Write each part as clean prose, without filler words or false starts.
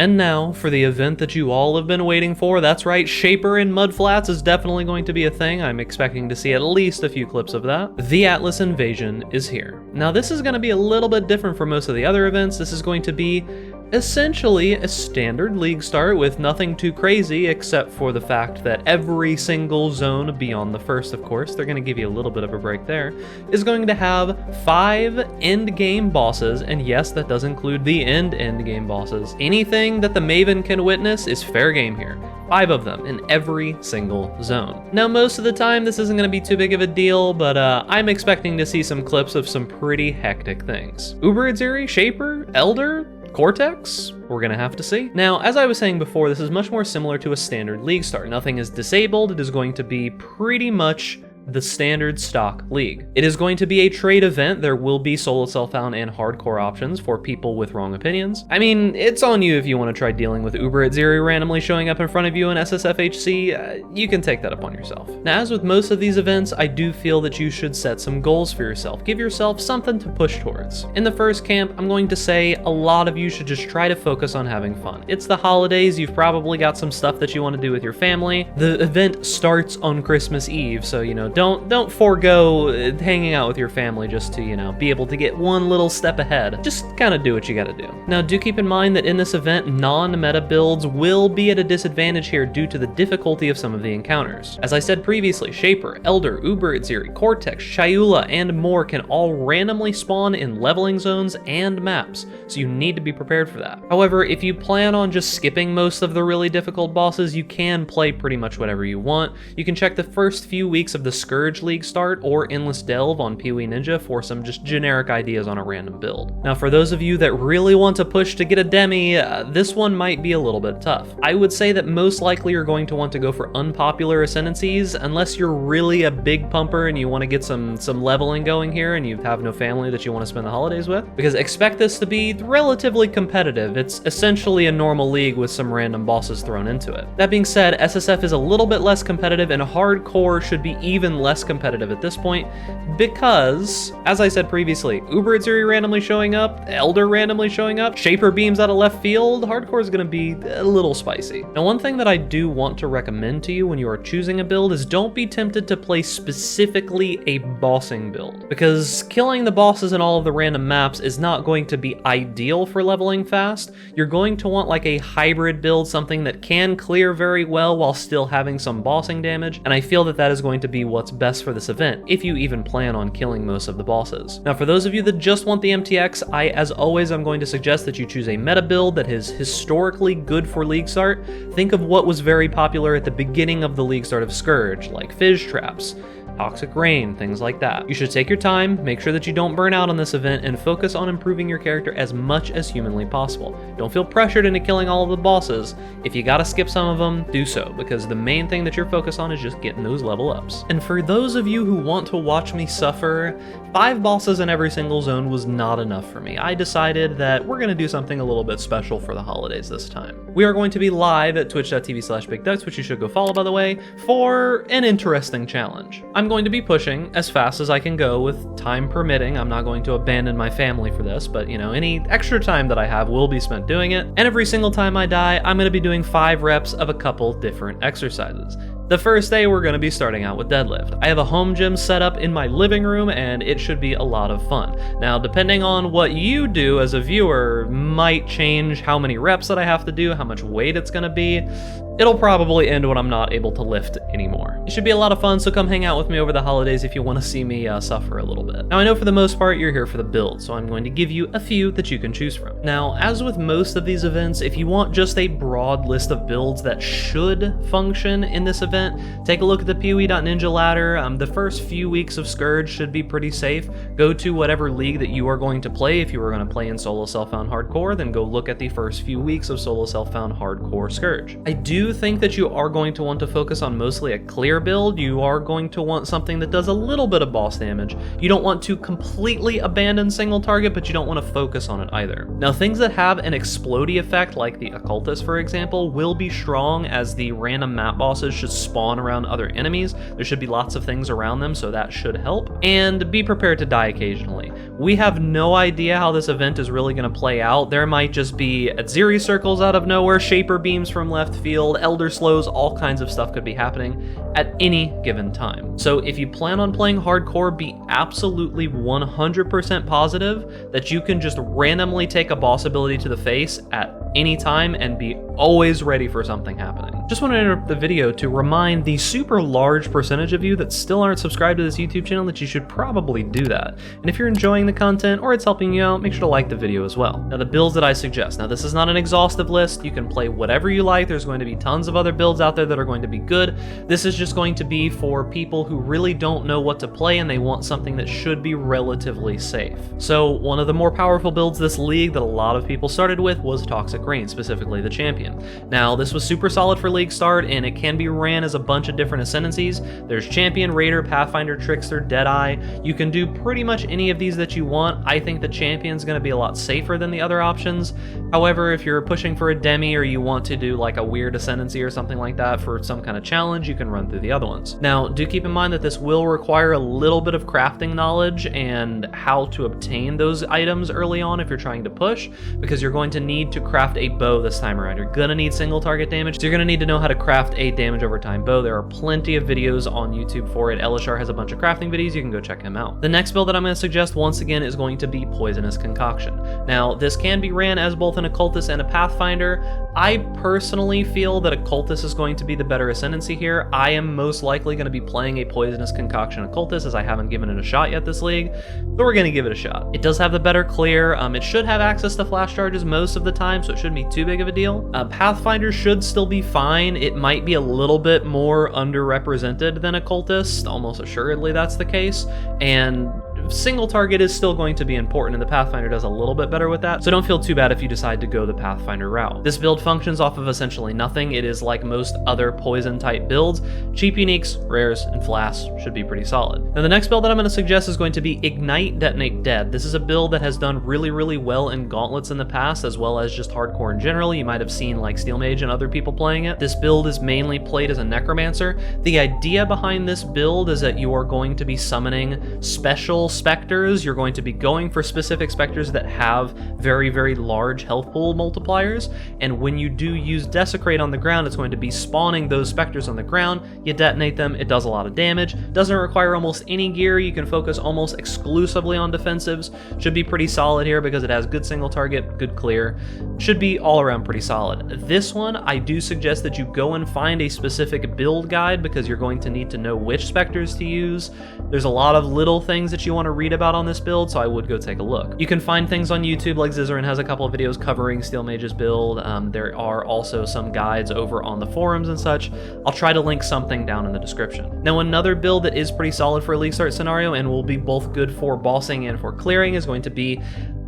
And now, for the event that you all have been waiting for, that's right, Shaper in Mudflats is definitely going to be a thing. I'm expecting to see at least a few clips of that. The Atlas Invasion is here. Now this is going to be a little bit different from most of the other events. This is going to be essentially a standard league start with nothing too crazy except for the fact that every single zone beyond the first, of course, they're going to give you a little bit of a break there, is going to have 5 end game bosses, and yes, that does include the end game bosses. Anything that the Maven can witness is fair game here. 5 of them in every single zone. Now, most of the time, this isn't going to be too big of a deal, but I'm expecting to see some clips of some pretty hectic things. Uber Shaper, Elder, Cortex? We're gonna have to see. Now, as I was saying before, this is much more similar to a standard league start. Nothing is disabled. It is going to be pretty much the standard stock league. It is going to be a trade event. There will be solo self-found and hardcore options for people with wrong opinions. I mean, it's on you if you want to try dealing with Uber randomly showing up in front of you in SSFHC. You can take that upon yourself. Now, as with most of these events, I do feel that you should set some goals for yourself. Give yourself something to push towards. In the first camp, I'm going to say a lot of you should just try to focus on having fun. It's the holidays. You've probably got some stuff that you want to do with your family. The event starts on Christmas Eve, so, you know, don't forego hanging out with your family just to, you know, be able to get one little step ahead. Just kind of do what you gotta do. Now, do keep in mind that in this event, non-meta builds will be at a disadvantage here due to the difficulty of some of the encounters. As I said previously, Shaper, Elder, Uber Cortex, Shayula, and more can all randomly spawn in leveling zones and maps, so you need to be prepared for that. However, if you plan on just skipping most of the really difficult bosses, you can play pretty much whatever you want. You can check the first few weeks of the Scourge League start or Endless Delve on Pee-wee Ninja for some just generic ideas on a random build. Now, for those of you that really want to push to get a demi, this one might be a little bit tough. I would say that most likely you're going to want to go for unpopular ascendancies unless you're really a big pumper and you want to get some leveling going here and you have no family that you want to spend the holidays with, because expect this to be relatively competitive. It's essentially a normal league with some random bosses thrown into it. That being said, SSF is a little bit less competitive and hardcore should be even less competitive at this point because, as I said previously, Uber randomly showing up, Elder randomly showing up, Shaper beams out of left field, hardcore is going to be a little spicy. Now, one thing that I do want to recommend to you when you are choosing a build is don't be tempted to play specifically a bossing build, because killing the bosses in all of the random maps is not going to be ideal for leveling fast. You're going to want like a hybrid build, something that can clear very well while still having some bossing damage, and I feel that that is going to be what's best for this event, if you even plan on killing most of the bosses. Now, for those of you that just want the MTX, as always, I'm going to suggest that you choose a meta build that is historically good for League Start. Think of what was very popular at the beginning of the League Start of Scourge, like Phys Traps, Toxic Rain, things like that. You should take your time, make sure that you don't burn out on this event, and focus on improving your character as much as humanly possible. Don't feel pressured into killing all of the bosses. If you gotta skip some of them, do so, because the main thing that you're focused on is just getting those level ups. And for those of you who want to watch me suffer, 5 bosses in every single zone was not enough for me. I decided that we're gonna do something a little bit special for the holidays this time. We are going to be live at twitch.tv/BigDucks, which you should go follow, by the way, for an interesting challenge. I'm going to be pushing as fast as I can go with time permitting. I'm not going to abandon my family for this, but you know, any extra time that I have will be spent doing it. And every single time I die, I'm going to be doing 5 reps of a couple different exercises. The first day, we're going to be starting out with deadlift. I have a home gym set up in my living room, and it should be a lot of fun. Now, depending on what you do as a viewer, might change how many reps that I have to do, how much weight it's going to be. It'll probably end when I'm not able to lift anymore. It should be a lot of fun, so come hang out with me over the holidays if you want to see me suffer a little bit. Now, I know for the most part you're here for the build, so I'm going to give you a few that you can choose from. Now, as with most of these events, if you want just a broad list of builds that should function in this event, take a look at the Pee-wee.ninja ladder. The first few weeks of Scourge should be pretty safe. Go to whatever league that you are going to play. If you are going to play in solo self-found hardcore, then go look at the first few weeks of solo self-found hardcore Scourge. I do think that you are going to want to focus on mostly a clear build. You are going to want something that does a little bit of boss damage. You don't want to completely abandon single target, but you don't want to focus on it either. Now, things that have an explodey effect, like the Occultist, for example, will be strong, as the random map bosses should spawn around other enemies. There should be lots of things around them, so that should help. And be prepared to die occasionally. We have no idea how this event is really going to play out. There might just be Atziri circles out of nowhere, Shaper beams from left field, Elder Slows, all kinds of stuff could be happening at any given time. So if you plan on playing hardcore, be absolutely 100% positive that you can just randomly take a boss ability to the face at any time and be always ready for something happening. Just want to interrupt the video to remind the super large percentage of you that still aren't subscribed to this YouTube channel that you should probably do that. And if you're enjoying the content or it's helping you out, make sure to like the video as well. Now the builds that I suggest. Now this is not an exhaustive list. You can play whatever you like. There's going to be tons of other builds out there that are going to be good. This is just going to be for people who really don't know what to play and they want something that should be relatively safe. So one of the more powerful builds this league that a lot of people started with was Toxic Rain, specifically the champion. Now this was super solid for league start and it can be ran as a bunch of different ascendancies. There's champion, raider, pathfinder, trickster, deadeye. You can do pretty much any of these that you want. I think the champion's going to be a lot safer than the other options. However, if you're pushing for a demi or you want to do like a weird ascendancy or something like that for some kind of challenge, you can run through the other ones. Now do keep in mind that this will require a little bit of crafting knowledge and how to obtain those items early on if you're trying to push, because you're going to need to craft a bow this time around. You're gonna need single target damage, so you're gonna need to know how to craft a damage over time bow. There are plenty of videos on YouTube for it. Elishar has a bunch of crafting videos, you can go check him out. The next build that I'm gonna suggest once again is going to be Poisonous Concoction. Now this can be ran as both an occultist and a pathfinder. I personally feel that occultist is going to be the better ascendancy here. I am most likely going to be playing a Poisonous Concoction occultist as I haven't given it a shot yet this league, but we're going to give it a shot. It does have the better clear. It should have access to flash charges most of the time, so it shouldn't be too big of a deal. Pathfinder should still be fine. It might be a little bit more underrepresented than occultist, almost assuredly that's the case, and single target is still going to be important, and the Pathfinder does a little bit better with that, so don't feel too bad if you decide to go the Pathfinder route. This build functions off of essentially nothing. It is like most other poison type builds. Cheap uniques, rares, and flasks should be pretty solid. Now the next build that I'm going to suggest is going to be Ignite, Detonate, Dead. This is a build that has done really well in gauntlets in the past, as well as just hardcore in general. You might have seen like Steel Mage and other people playing it. This build is mainly played as a necromancer. The idea behind this build is that you are going to be summoning special specters. You're going to be going for specific specters that have very large health pool multipliers, and when you do use Desecrate on the ground, it's going to be spawning those specters on the ground. You detonate them, it does a lot of damage, doesn't require almost any gear, you can focus almost exclusively on defensives. Should be pretty solid here because it has good single target, good clear, should be all around pretty solid. This one, I do suggest that you go and find a specific build guide because you're going to need to know which specters to use. There's a lot of little things that you want to read about on this build, so I would go take a look. You can find things on YouTube, like Zizarin has a couple of videos covering Steel Mage's build. There are also some guides over on the forums and such. I'll try to link something down in the description. Now another build that is pretty solid for a league start scenario and will be both good for bossing and for clearing is going to be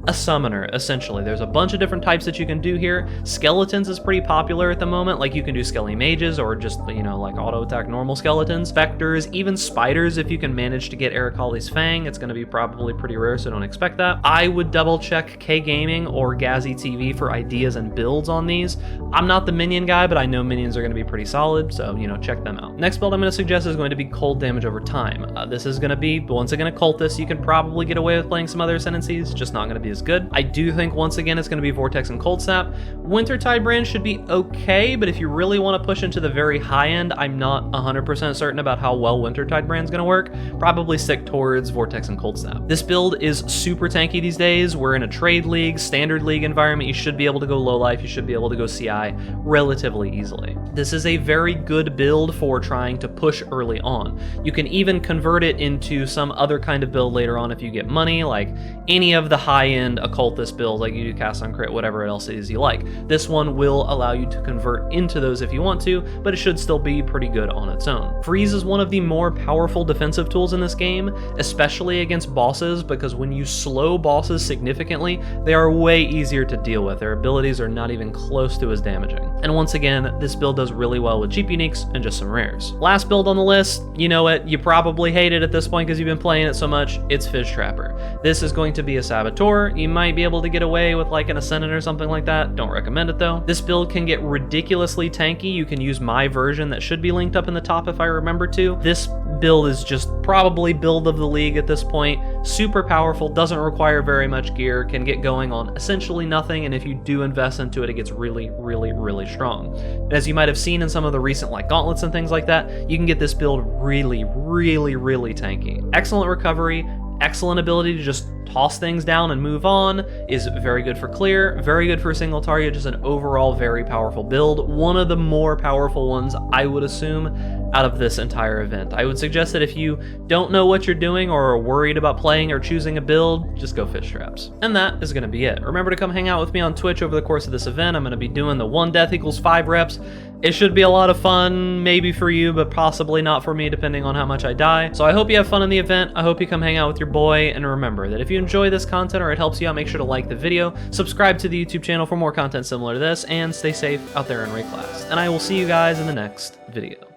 a summoner, essentially. There's a bunch of different types that you can do here. Skeletons is pretty popular at the moment, like you can do Skelly Mages or just, you know, like auto attack normal skeletons, specters, even spiders if you can manage to get Aracali's Fang. It's going to be probably pretty rare, so don't expect that. I would double check K Gaming or Gazzy TV for ideas and builds on these. I'm not the minion guy, but I know minions are going to be pretty solid, so, you know, check them out. Next build I'm going to suggest is going to be cold damage over time. This is going to be, once again, a cultist. You can probably get away with playing some other ascendancies, just not going to be as good. I do think once again it's going to be Vortex and Cold Snap. Wintertide brand should be okay, but if you really want to push into the very high end, I'm not 100% certain about how well Wintertide brand's going to work. Probably stick towards Vortex and Cold Snap. This build is super tanky these days. We're in a trade league, standard league environment. You should be able to go low life. You should be able to go CI relatively easily. This is a very good build for trying to push early on. You can even convert it into some other kind of build later on if you get money, like any of the high-end occultist builds, like you do cast on crit, whatever else it is you like. This one will allow you to convert into those if you want to, but it should still be pretty good on its own. Freeze is one of the more powerful defensive tools in this game, especially against bosses, because when you slow bosses significantly, they are way easier to deal with. Their abilities are not even close to as damaging. And once again, this build does really well with cheap uniques and just some rares. Last build on the list, you know it, you probably hate it at this point because you've been playing it so much, it's Phys Trapper. This is going to be a Saboteur. You might be able to get away with like an Ascendant or something like that. Don't recommend it though. This build can get ridiculously tanky. You can use my version that should be linked up in the top if I remember to. This build is just probably build of the league at this point. Super powerful, doesn't require very much gear, can get going on essentially nothing, and if you do invest into it, it gets really, really, really strong. As you might have seen in some of the recent like gauntlets and things like that, you can get this build really, really, really tanky. Excellent recovery, excellent ability to just toss things down and move on, is very good for clear, very good for a single target, just an overall very powerful build. One of the more powerful ones, I would assume, out of this entire event. I would suggest that if you don't know what you're doing or are worried about playing or choosing a build, just go Phys Traps. And that is going to be it. Remember to come hang out with me on Twitch over the course of this event. I'm going to be doing the 1 death equals 5 reps. It should be a lot of fun, maybe for you, but possibly not for me, depending on how much I die. So I hope you have fun in the event. I hope you come hang out with your boy, and remember that if you enjoy this content or it helps you out, make sure to like the video, subscribe to the YouTube channel for more content similar to this, and stay safe out there in Ray class. And I will see you guys in the next video.